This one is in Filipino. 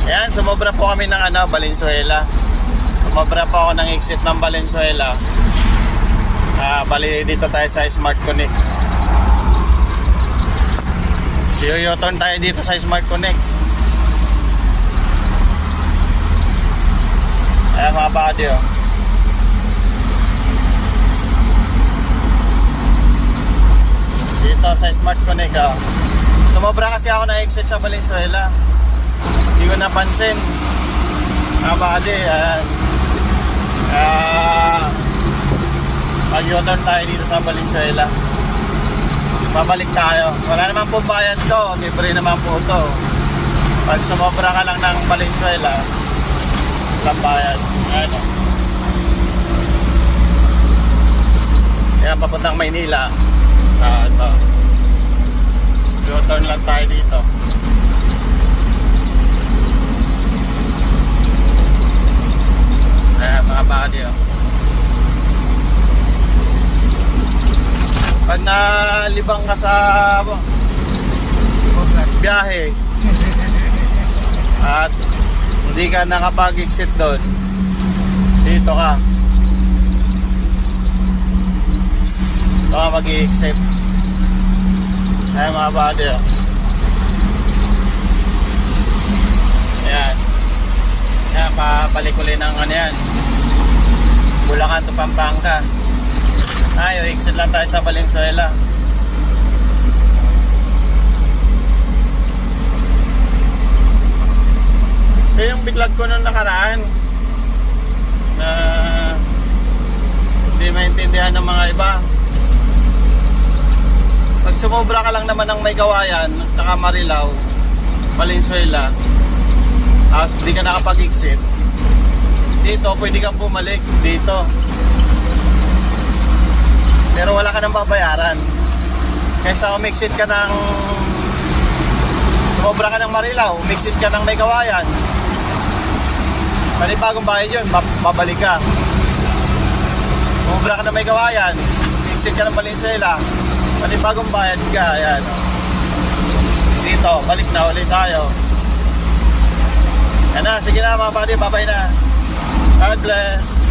Ayan, sumobra po kami ng Valenzuela. Sumobra po ako ng exit ng Valenzuela. Bali dito tayo sa Smart Connect. U-turn tayo dito sa Smart Connect. Ayan mga buddy, oh. Dito sa Smart Connect, oh. Sumobra kasi ako na exit sa Valenzuela. Hindi ko napansin. Mga buddy, ayan. Mag-u-turn tayo dito sa Valenzuela. Babalik tayo. Wala naman po bayad to. Libre naman po to. Pag sumobra ka lang ng Valenzuela, walang bayad. Ayan, o. Ayan, papuntang Maynila. Ito. U-turn lang tayo dito. Ayan, mga buddy, o. Pag nalibang ka sa biyahe at hindi ka nakapag-exit doon, dito ka mag-i-exit. Ayan mga buddy, oh. Ayan. Ayan, papalik ulit ng yan, Bulacan to Pampanga. Exit lang tayo sa Valenzuela. Yung biglag ko nung nakaraan na hindi maintindihan ng mga iba. Pag sumobra ka lang naman ng May Kawayan at saka Marilao, Valenzuela, tapos hindi ka nakapag-exit, dito pwede kang bumalik dito. Pero wala ka nang babayaran. Kaysa umexit ka ng sumobra ka ng Marilao, umexit ka ng May Kawayan, panibagong bayad yun, babalik ka. Sumobra ka ng May Kawayan, umexit ka ng Valenzuela, panibagong bayad ka. Ayan. Dito, balik na ulit tayo. Yan na, sige na mga buddy, bye bye na. God bless.